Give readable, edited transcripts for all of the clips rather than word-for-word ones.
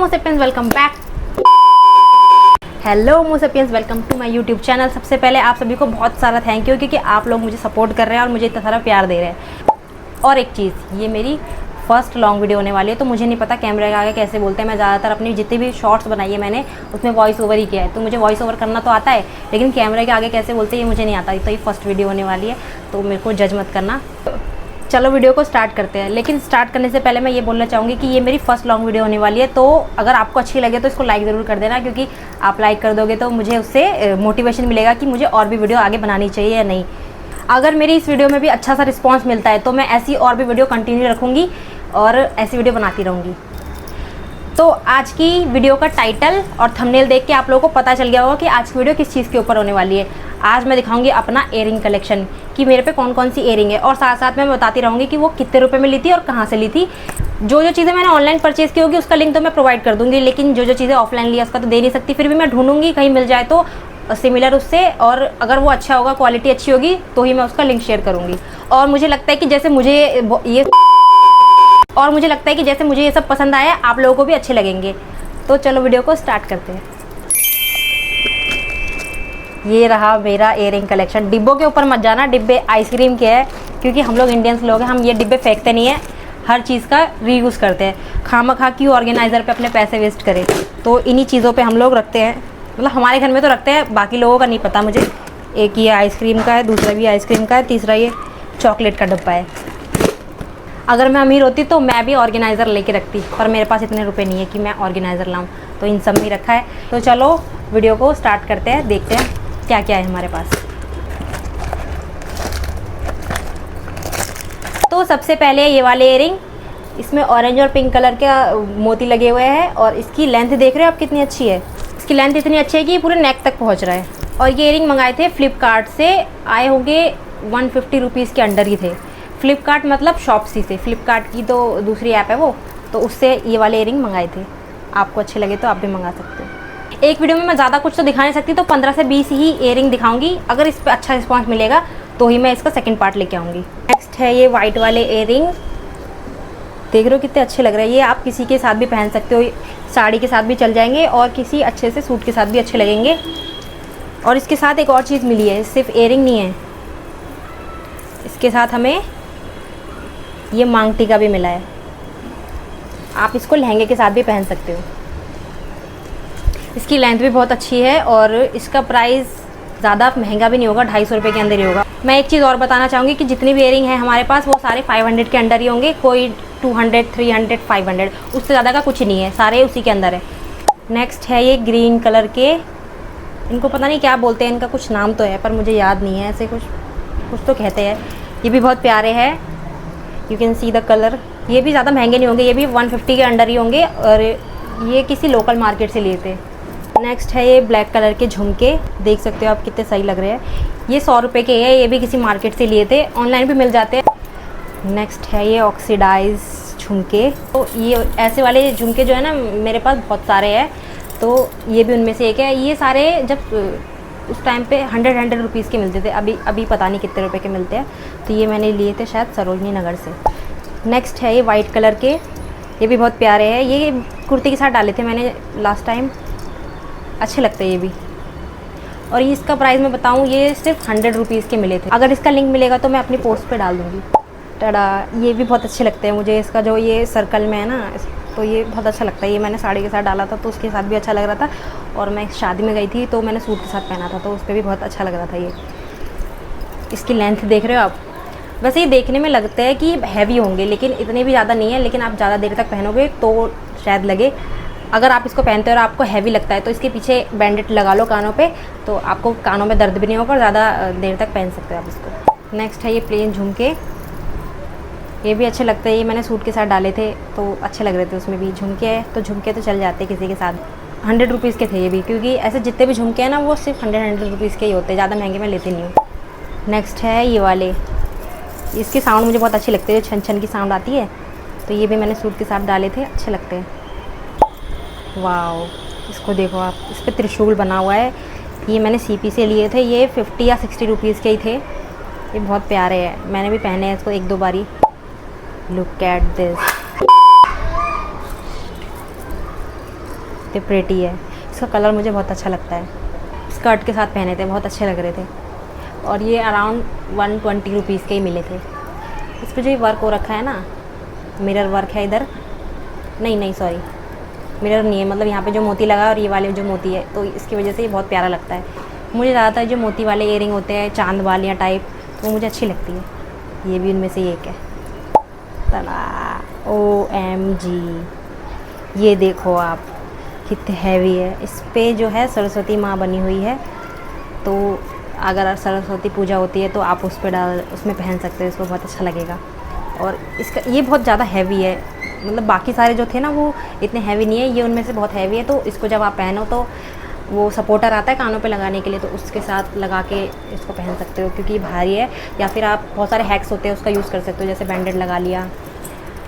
मोसेपियंस, welcome back. Hello मोसेपियंस, welcome to my YouTube channel. सबसे पहले आप सभी को बहुत सारा थैंक यू क्योंकि आप लोग मुझे सपोर्ट कर रहे हैं और मुझे इतना सारा प्यार दे रहे हैं। और एक चीज़, ये मेरी फर्स्ट लॉन्ग वीडियो होने वाली है, तो मुझे नहीं पता कैमरे के आगे कैसे बोलते हैं। मैं ज़्यादातर अपनी जितनी भी शॉर्ट्स बनाई है मैंने उसमें वॉइस ओवर ही किया है, तो मुझे वॉइस ओवर करना तो आता है, लेकिन कैमरे के आगे कैसे बोलते हैं ये मुझे नहीं आता। तो ये फर्स्ट वीडियो होने वाली है, तो मेरे को जज मत करना। चलो वीडियो को स्टार्ट करते हैं। लेकिन स्टार्ट करने से पहले मैं ये बोलना चाहूँगी कि ये मेरी फर्स्ट लॉन्ग वीडियो होने वाली है, तो अगर आपको अच्छी लगे तो इसको लाइक ज़रूर कर देना, क्योंकि आप लाइक कर दोगे तो मुझे उससे मोटिवेशन मिलेगा कि मुझे और भी वीडियो आगे बनानी चाहिए या नहीं। अगर मेरी इस वीडियो में भी अच्छा सा रिस्पॉन्स मिलता है तो मैं ऐसी और भी वीडियो कंटिन्यू रखूँगी और ऐसी वीडियो बनाती रहूँगी। तो आज की वीडियो का टाइटल और थंबनेल देख के आप लोगों को पता चल गया होगा कि आज की वीडियो किस चीज़ के ऊपर होने वाली है। आज मैं दिखाऊंगी अपना इयरिंग कलेक्शन कि मेरे पे कौन कौन सी इयरिंग है, और साथ साथ मैं बताती रहूँगी कि वो कितने रुपए में ली थी और कहाँ से ली थी। जो चीज़ें मैंने ऑनलाइन परचेज़ की होगी उसका लिंक तो मैं प्रोवाइड कर दूँगी, लेकिन जो चीज़ें ऑफलाइन लिया उसका तो दे नहीं सकती। फिर भी मैं ढूंढूंगी कहीं मिल जाए तो सिमिलर उससे, और अगर वो अच्छा होगा, क्वालिटी अच्छी होगी, तो ही मैं उसका लिंक शेयर करूँगी। और मुझे लगता है कि जैसे मुझे ये सब पसंद आया, आप लोगों को भी अच्छे लगेंगे। तो चलो वीडियो को स्टार्ट करते हैं। ये रहा मेरा इयरिंग कलेक्शन। डिब्बों के ऊपर मत जाना, डिब्बे आइसक्रीम के हैं, क्योंकि हम लोग इंडियंस लोग हैं, हम ये डिब्बे फेंकते नहीं हैं, हर चीज़ का रीयूज़ करते हैं। खामखा क्यों ऑर्गेनाइज़र पे अपने पैसे वेस्ट करें, तो इन्हीं चीज़ों पे हम लोग रखते हैं। मतलब हमारे घर में तो रखते हैं, बाकी लोगों का नहीं पता मुझे। एक ये आइसक्रीम का है, दूसरा भी आइसक्रीम का है, तीसरा ये चॉकलेट का डब्बा है। अगर मैं अमीर होती तो मैं भी ऑर्गेनाइज़र लेके रखती, पर मेरे पास इतने रुपए नहीं है कि मैं ऑर्गेनाइज़र लाऊं, तो इन सब में रखा है। तो चलो वीडियो को स्टार्ट करते हैं, देखते हैं क्या क्या है हमारे पास। तो सबसे पहले ये वाले इयरिंग, इसमें ऑरेंज और पिंक कलर के मोती लगे हुए हैं, और इसकी लेंथ देख रहे हो आप कितनी अच्छी है। इसकी लेंथ इतनी अच्छी है कि पूरे नेक तक पहुँच रहा है। और ये इयरिंग मंगाए थे फ्लिपकार्ट से, आए होंगे 150 रुपीज़ के अंडर ही थे। फ्लिपकार्ट मतलब शॉप्सी से, फ्लिपकार्ट की तो दूसरी ऐप है वो, तो उससे ये वाले इयरिंग मंगाए थे। आपको अच्छे लगे तो आप भी मंगा सकते हो। एक वीडियो में मैं ज़्यादा कुछ तो दिखा नहीं सकती, तो 15 से 20 ही इयरिंग दिखाऊंगी। अगर इस पर अच्छा रिस्पॉन्स मिलेगा तो ही मैं इसका सेकंड पार्ट लेके आऊँगी। नेक्स्ट है ये वाइट वाले इयरिंग, देख रहे हो कितने अच्छे लग रहे हैं। ये आप किसी के साथ भी पहन सकते हो, साड़ी के साथ भी चल जाएंगे और किसी अच्छे से सूट के साथ भी अच्छे लगेंगे। और इसके साथ एक और चीज़ मिली है, सिर्फ इयरिंग नहीं है, इसके साथ हमें ये मांग टीका भी मिला है। आप इसको लहंगे के साथ भी पहन सकते हो। इसकी लेंथ भी बहुत अच्छी है और इसका प्राइस ज़्यादा महंगा भी नहीं होगा, 250 रुपये के अंदर ही होगा। मैं एक चीज़ और बताना चाहूँगी कि जितनी भी इयरिंग है हमारे पास वो सारे 500 के अंडर ही होंगे, कोई 200, 300, 500, उससे ज़्यादा का कुछ नहीं है, सारे उसी के अंदर है। नेक्स्ट है ये ग्रीन कलर के, इनको पता नहीं क्या बोलते हैं, इनका कुछ नाम तो है पर मुझे याद नहीं है, ऐसे कुछ तो कहते हैं। ये भी बहुत प्यारे हैं, you can see the colour. ये भी ज़्यादा महंगे नहीं होंगे, ये भी 150 के अंडर ही होंगे, और ये किसी लोकल मार्केट से लिए थे। नेक्स्ट है ये ब्लैक कलर के झुमके, देख सकते हो आप कितने सही लग रहे हैं। ये 100 रुपये के हैं, ये भी किसी मार्केट से लिए थे, ऑनलाइन भी मिल जाते हैं। नेक्स्ट है ये ऑक्सीडाइज झुमके। तो ये ऐसे वाले झुमके जो है ना मेरे पास बहुत सारे हैं, तो ये भी उनमें से एक है। ये सारे जब उस टाइम पे 100 रुपीज़ के मिलते थे, अभी पता नहीं कितने रुपए के मिलते हैं। तो ये मैंने लिए थे शायद सरोजनी नगर से। नेक्स्ट है ये वाइट कलर के, ये भी बहुत प्यारे हैं। ये कुर्ती के साथ डाले थे मैंने लास्ट टाइम, अच्छे लगते हैं ये भी। और ये इसका प्राइस मैं बताऊँ, ये सिर्फ 100 रुपीज़ के मिले थे। अगर इसका लिंक मिलेगा तो मैं अपनी पोस्ट पे डाल दूँगी। टड़ा, ये भी बहुत अच्छे लगते हैं मुझे। इसका जो ये सर्कल में है ना, तो ये बहुत अच्छा लगता है। ये मैंने साड़ी के साथ डाला था तो उसके साथ भी अच्छा लग रहा था, और मैं शादी में गई थी तो मैंने सूट के साथ पहना था तो उस पर भी बहुत अच्छा लग रहा था। ये इसकी लेंथ देख रहे हो आप। वैसे ये देखने में लगता है कि हैवी होंगे, लेकिन इतने भी ज़्यादा नहीं है, लेकिन आप ज़्यादा देर तक पहनोगे तो शायद लगे। अगर आप इसको पहनते हो और आपको हैवी लगता है तो इसके पीछे बैंडेड लगा लो कानों पे, तो आपको कानों में दर्द भी नहीं होगा और ज़्यादा देर तक पहन सकते हो आप इसको। नेक्स्ट है ये प्लेन झुमके, ये भी अच्छे लगते हैं। ये मैंने सूट के साथ डाले थे तो अच्छे लग रहे थे, उसमें भी झुमके है तो झुमके तो चल जाते किसी के साथ। 100 रुपीज़ के थे ये भी, क्योंकि ऐसे जितने भी झुमके हैं ना वो सिर्फ 100 रुपीज़ के ही होते हैं, ज़्यादा महंगे मैं लेती नहीं हूँ। नेक्स्ट है ये वाले, इसकी साउंड मुझे बहुत अच्छी लगती है, छन छन की साउंड आती है, तो ये भी मैंने सूट के साथ डाले थे, अच्छे लगते हैं। वाओ, इसको देखो आप, इस पर त्रिशूल बना हुआ है। ये मैंने सीपी से लिए थे, ये 50 या 60 रुपीज़ के ही थे। ये बहुत प्यारे हैं, मैंने भी पहने हैं इसको 1-2 बारी। Look at this. कितने प्रेटी है। इसका कलर मुझे बहुत अच्छा लगता है। स्कर्ट के साथ पहने थे, बहुत अच्छे लग रहे थे। और ये अराउंड 120 रुपीज़ के ही मिले थे। इस पर जो ये वर्क हो रखा है ना, मिरर वर्क है इधर, नहीं सॉरी, मिरर नहीं है, मतलब यहाँ पे जो मोती लगा है और ये वाले जो मोती है, तो इसकी वजह से ये बहुत प्यारा लगता है। मुझे ज़्यादातर जो मोती वाले इयरिंग होते हैं, चांद वालियाँ टाइप, तो वो मुझे अच्छी लगती है। ये भी उनमें से एक है। तला OMG, ये देखो आप, कितने हैवी है। इस पे जो है सरस्वती माँ बनी हुई है, तो अगर सरस्वती पूजा होती है तो आप उस पर उसमें पहन सकते हो, इसको बहुत अच्छा लगेगा। और इसका ये बहुत ज़्यादा हैवी है, मतलब बाकी सारे जो थे ना वो इतने हैवी नहीं है, ये उनमें से बहुत हैवी है। तो इसको जब आप पहनो तो वो सपोर्टर आता है कानों पे लगाने के लिए, तो उसके साथ लगा के इसको पहन सकते हो, क्योंकि भारी है। या फिर आप बहुत सारे हैक्स होते हैं उसका यूज़ कर सकते हो, जैसे बैंडेड लगा लिया।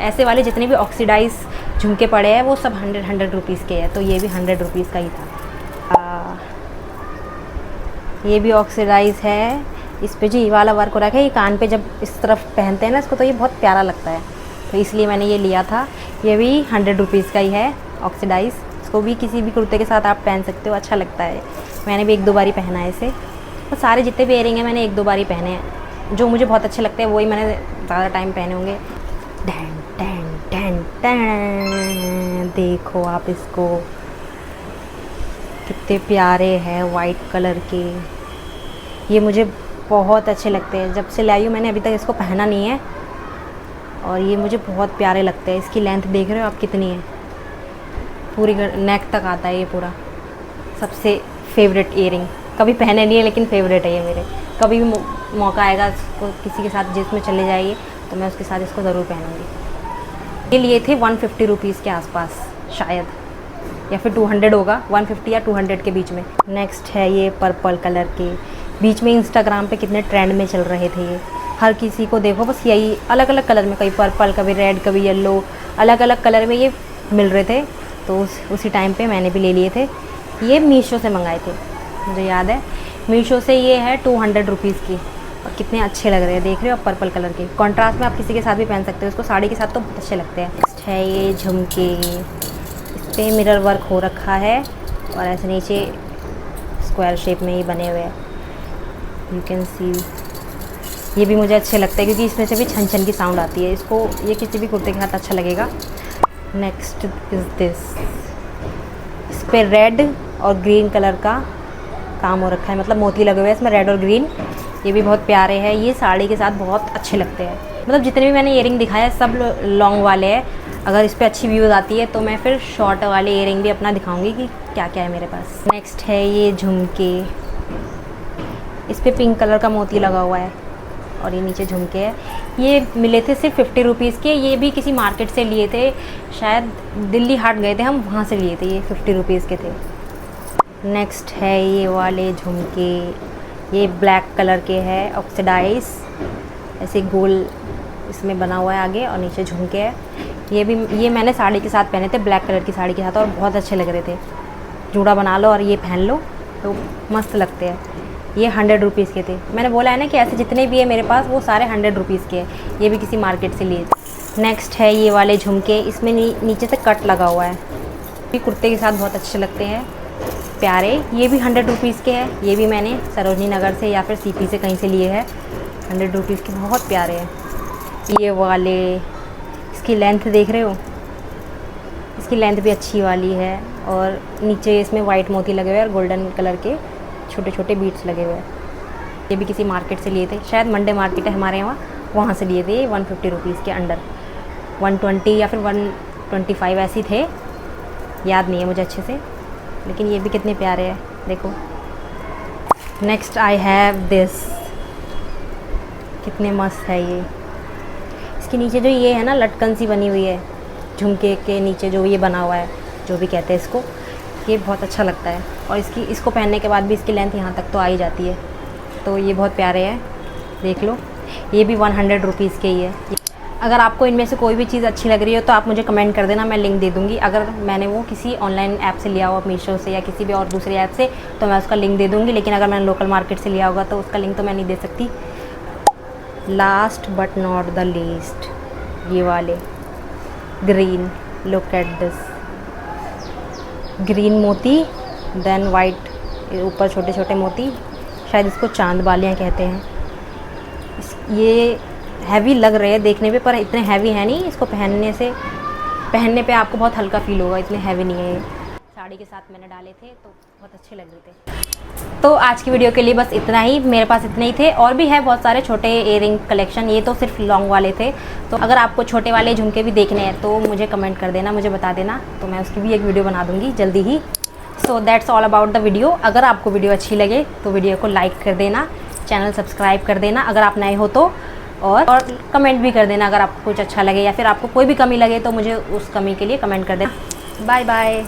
ऐसे वाले जितने भी ऑक्सीडाइज झुमके पड़े हैं वो सब 100 रुपीज़ के हैं, तो ये भी 100 रुपीज़ का ही था। ये भी ऑक्सीडाइज है। इस पे जो ये वाला वर्क हो रखा है, ये कान पे जब इस तरफ पहनते हैं ना इसको, तो ये बहुत प्यारा लगता है, तो इसलिए मैंने ये लिया था। ये भी 100 रुपीज़ का ही है ऑक्सीडाइज। इसको भी किसी भी कुर्ते के साथ आप पहन सकते हो, अच्छा लगता है। मैंने भी 1-2 बार ही पहना है इसे। तो सारे जितने भी इयरिंग हैं मैंने 1-2 बार ही पहने हैं। जो मुझे बहुत अच्छे लगते हैं वही मैंने ज़्यादा टाइम पहने होंगे। डैन डैन डैन डैन, देखो आप इसको, कितने प्यारे हैं वाइट कलर के। ये मुझे बहुत अच्छे लगते हैं, जब से लाई हूँ मैंने अभी तक इसको पहना नहीं है, और ये मुझे बहुत प्यारे लगते हैं। इसकी लेंथ देख रहे हो आप कितनी है, पूरी नेक तक आता है ये पूरा। सबसे फेवरेट इयरिंग, कभी पहने नहीं है लेकिन फेवरेट है ये मेरे। कभी भी मौका आएगा इसको किसी के साथ जिसमें चले जाइए तो मैं उसके साथ इसको ज़रूर पहनूँगी। ये लिए थे 150 रुपीज़ के आसपास शायद, या फिर 200 होगा, 150 या 200 के बीच में। नेक्स्ट है ये पर्पल कलर के, बीच में इंस्टाग्राम पे कितने ट्रेंड में चल रहे थे ये। हर किसी को देखो बस यही अलग अलग कलर में, कभी पर्पल, कभी रेड, कभी येलो, अलग अलग कलर में ये मिल रहे थे, तो उसी टाइम पे मैंने भी ले लिए थे। ये मीशो से मंगाए थे, मुझे याद है। मीशो से ये है 200 रुपीज़ की, और कितने अच्छे लग रहे हैं, देख रहे हो आप, पर्पल कलर के। कॉन्ट्रास्ट में आप किसी के साथ भी पहन सकते हो इसको, साड़ी के साथ तो बहुत अच्छे लगते हैं। नेक्स्ट है ये झुमके, इस पर मिरर वर्क हो रखा है, और ऐसे नीचे स्क्वायर शेप में ही बने हुए हैं, यू कैन सी। ये भी मुझे अच्छे लगते हैं क्योंकि इसमें से भी छन छन की साउंड आती है। इसको ये किसी भी कुर्ते के साथ अच्छा लगेगा। नेक्स्ट इज़ दिस, इस पर रेड और ग्रीन कलर का काम हो रखा है, मतलब मोती लगे हुए हैं इसमें रेड और ग्रीन। ये भी बहुत प्यारे हैं, ये साड़ी के साथ बहुत अच्छे लगते हैं। मतलब जितने भी मैंने इयरिंग दिखाया सब लॉन्ग वाले हैं। अगर इस पर अच्छी व्यूज़ आती है तो मैं फिर शॉर्ट वाले इयरिंग भी अपना दिखाऊंगी कि क्या क्या है मेरे पास। नेक्स्ट है ये झुमके, इस पर पिंक कलर का मोती लगा हुआ है, और ये नीचे झुमके है। ये मिले थे सिर्फ 50 रुपीज़ के। ये भी किसी मार्केट से लिए थे, शायद दिल्ली हाट गए थे हम, वहाँ से लिए थे। ये 50 रुपीज़ के थे। नेक्स्ट है ये वाले झुमके, ये ब्लैक कलर के है, ऑक्सीडाइज, ऐसे गोल इसमें बना हुआ है आगे, और नीचे झुमके है। ये मैंने साड़ी के साथ पहने थे, ब्लैक कलर की साड़ी के साथ, और बहुत अच्छे लग रहे थे। जूड़ा बना लो और ये पहन लो तो मस्त लगते हैं। ये 100 रुपीज़ के थे। मैंने बोला है ना कि ऐसे जितने भी है मेरे पास वो सारे 100 रुपीज़ के हैं। ये भी किसी मार्केट से लिए थे। नेक्स्ट है ये वाले झुमके, इसमें नीचे से कट लगा हुआ है, ये कुर्ते के साथ बहुत अच्छे लगते हैं, प्यारे। ये भी 100 रुपीज़ के हैं। ये भी मैंने सरोजनी नगर से या फिर CP से कहीं से लिए हैं। 100 रुपीज़ के बहुत प्यारे हैं। ये वाले, इसकी लेंथ देख रहे हो, इसकी लेंथ भी अच्छी वाली है, और नीचे इसमें वाइट मोती लगे हुए हैं और गोल्डन कलर के छोटे छोटे बीट्स लगे हुए हैं। ये भी किसी मार्केट से लिए थे, शायद मंडे मार्केट है हमारे यहाँ, वहाँ से लिए थे। 150 रुपीज़ के अंडर, 120 या फिर 125 ऐसे थे, याद नहीं है मुझे अच्छे से, लेकिन ये भी कितने प्यारे हैं, देखो। नेक्स्ट आई हैव दिस, कितने मस्त है ये। इसके नीचे जो ये है ना लटकन सी बनी हुई है, झुमके के नीचे जो ये बना हुआ है, जो भी कहते हैं इसको, ये बहुत अच्छा लगता है। और इसको पहनने के बाद भी इसकी लेंथ यहाँ तक तो आ ही जाती है, तो ये बहुत प्यारे हैं, देख लो। ये भी 100 रुपीज़ के ही है। अगर आपको इनमें से कोई भी चीज़ अच्छी लग रही हो तो आप मुझे कमेंट कर देना, मैं लिंक दे दूँगी। अगर मैंने वो किसी ऑनलाइन ऐप से लिया हुआ, मीशो से या किसी भी और दूसरे ऐप से, तो मैं उसका लिंक दे दूँगी। लेकिन अगर मैंने लोकल मार्केट से लिया होगा तो उसका लिंक तो मैं नहीं दे सकती। Last but not the least, ये वाले green, look at this, green मोती, देन वाइट ऊपर छोटे छोटे मोती, शायद इसको चांद बालियाँ कहते हैं। ये हैवी लग रहे हैं देखने पे, पर इतने हैवी है नहीं। इसको पहनने पे आपको बहुत हल्का फील होगा, इतने हैवी नहीं है ये। साड़ी के साथ मैंने डाले थे तो बहुत अच्छे लग रहे थे। तो आज की वीडियो के लिए बस इतना ही, मेरे पास इतने ही थे। और भी है बहुत सारे छोटे इयररिंग कलेक्शन, ये तो सिर्फ लॉन्ग वाले थे। तो अगर आपको छोटे वाले झुमके भी देखने हैं तो मुझे कमेंट कर देना, मुझे बता देना, तो मैं उसकी भी एक वीडियो बना दूँगी जल्दी ही। So that's all about the video. अगर आपको वीडियो अच्छी लगे तो वीडियो को लाइक कर देना, चैनल सब्सक्राइब कर देना अगर आप नए हो तो, और कमेंट भी कर देना अगर आपको कुछ अच्छा लगे या फिर आपको कोई भी कमी लगे तो मुझे उस कमी के लिए कमेंट कर देना। Bye bye.